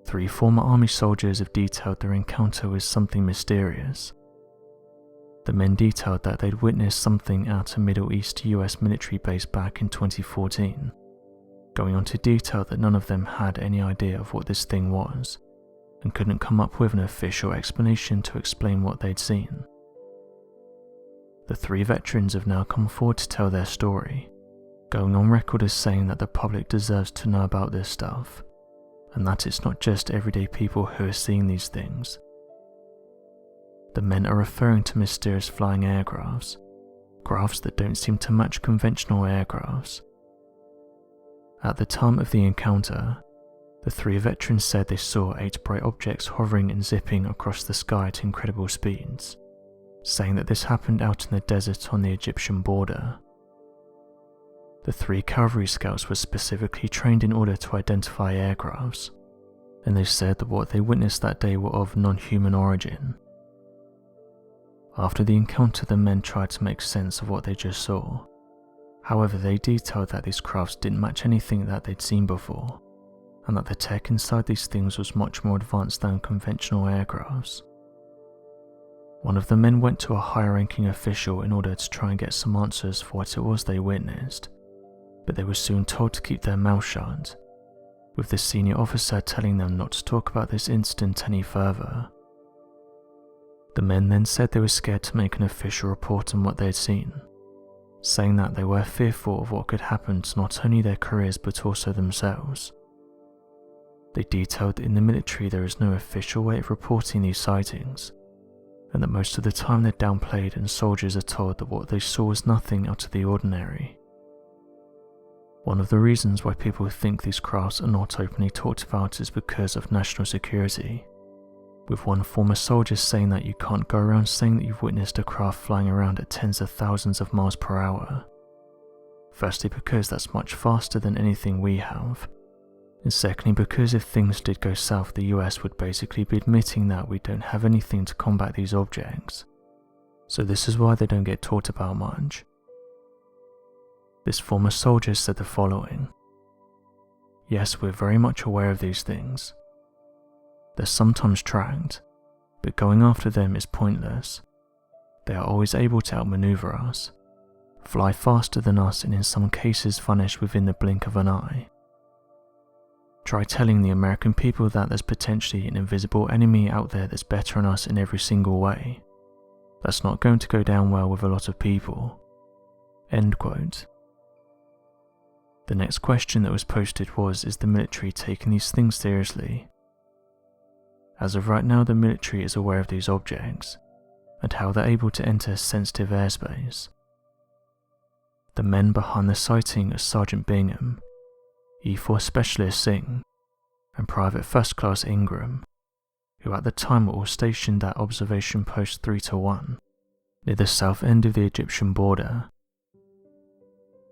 3 former army soldiers have detailed their encounter with something mysterious. The men detailed that they'd witnessed something at a Middle East US military base back in 2014, going on to detail that none of them had any idea of what this thing was, and couldn't come up with an official explanation to explain what they'd seen. The 3 veterans have now come forward to tell their story, going on record as saying that the public deserves to know about this stuff, and that it's not just everyday people who are seeing these things. The men are referring to mysterious flying aircrafts, crafts that don't seem to match conventional aircrafts. At the time of the encounter, the 3 veterans said they saw 8 bright objects hovering and zipping across the sky at incredible speeds, saying that this happened out in the desert on the Egyptian border. The 3 cavalry scouts were specifically trained in order to identify aircrafts, and they said that what they witnessed that day were of non-human origin. After the encounter, the men tried to make sense of what they just saw. However, they detailed that these crafts didn't match anything that they'd seen before, and that the tech inside these things was much more advanced than conventional aircrafts. One of the men went to a high-ranking official in order to try and get some answers for what it was they witnessed, but they were soon told to keep their mouth shut, with the senior officer telling them not to talk about this incident any further. The men then said they were scared to make an official report on what they had seen, saying that they were fearful of what could happen to not only their careers but also themselves. They detailed that in the military there is no official way of reporting these sightings, and that most of the time they're downplayed and soldiers are told that what they saw was nothing out of the ordinary. One of the reasons why people think these crafts are not openly talked about is because of national security, with one former soldier saying that you can't go around saying that you've witnessed a craft flying around at tens of thousands of miles per hour. Firstly, because that's much faster than anything we have, and secondly because if things did go south, the US would basically be admitting that we don't have anything to combat these objects. So this is why they don't get talked about much. This former soldier said the following: "Yes, we're very much aware of these things. They're sometimes tracked, but going after them is pointless. They are always able to outmaneuver us, fly faster than us, and in some cases vanish within the blink of an eye. Try telling the American people that there's potentially an invisible enemy out there that's better than us in every single way. That's not going to go down well with a lot of people." End quote. The next question that was posted was, is the military taking these things seriously? As of right now, the military is aware of these objects, and how they're able to enter sensitive airspace. The men behind the sighting are Sergeant Bingham, E-Force Specialist Singh, and Private First Class Ingram, who at the time were all stationed at Observation Post 3-1, near the south end of the Egyptian border.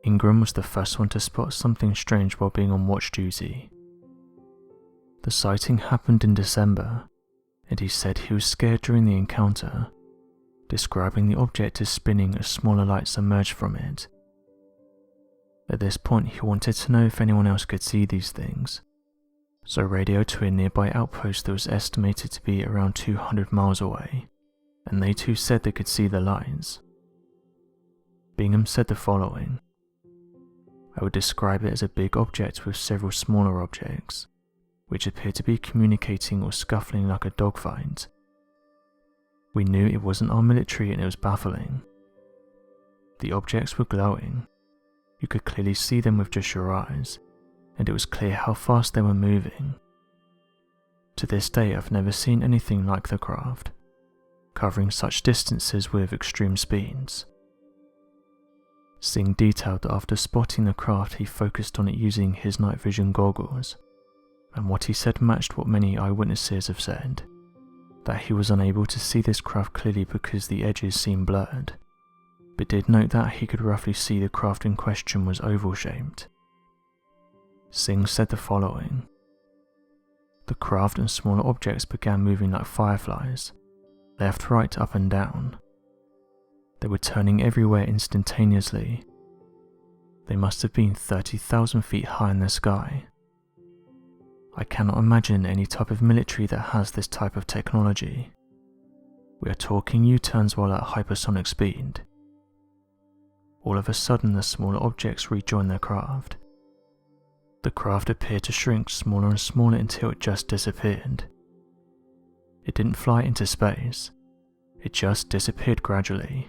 Ingram was the first one to spot something strange while being on watch duty. The sighting happened in December, and he said he was scared during the encounter, describing the object as spinning as smaller lights emerged from it. At this point, he wanted to know if anyone else could see these things, so radioed to a nearby outpost that was estimated to be around 200 miles away, and they too said they could see the lights. Bingham said the following: "I would describe it as a big object with several smaller objects, which appeared to be communicating or scuffling like a dogfight. We knew it wasn't our military and it was baffling. The objects were glowing. You could clearly see them with just your eyes, and it was clear how fast they were moving. To this day, I've never seen anything like the craft, covering such distances with extreme speeds." Singh detailed that after spotting the craft, he focused on it using his night vision goggles, and what he said matched what many eyewitnesses have said, that he was unable to see this craft clearly because the edges seemed blurred, but did note that he could roughly see the craft in question was oval-shaped. Singh said the following: "The craft and smaller objects began moving like fireflies, left, right, up and down. They were turning everywhere instantaneously. They must have been 30,000 feet high in the sky. I cannot imagine any type of military that has this type of technology. We are talking U-turns while at hypersonic speed. All of a sudden the smaller objects rejoin their craft. The craft appeared to shrink smaller and smaller until it just disappeared. It didn't fly into space, it just disappeared gradually.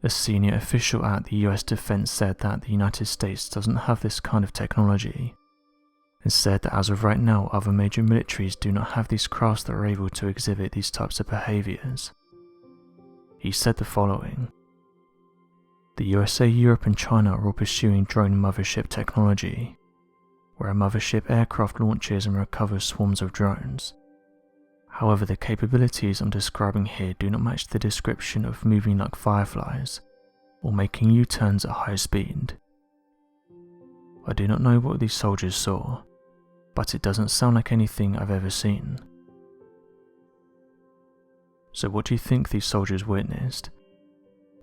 A senior official at the US Defense said that the United States doesn't have this kind of technology, and said that as of right now other major militaries do not have these crafts that are able to exhibit these types of behaviours. He said the following: "The USA, Europe and China are all pursuing drone mothership technology, where a mothership aircraft launches and recovers swarms of drones. However, the capabilities I'm describing here do not match the description of moving like fireflies or making U-turns at high speed. I do not know what these soldiers saw, but it doesn't sound like anything I've ever seen." So what do you think these soldiers witnessed?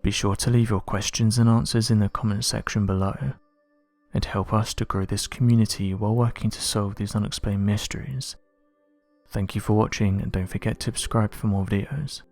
Be sure to leave your questions and answers in the comment section below, and help us to grow this community while working to solve these unexplained mysteries. Thank you for watching, and don't forget to subscribe for more videos.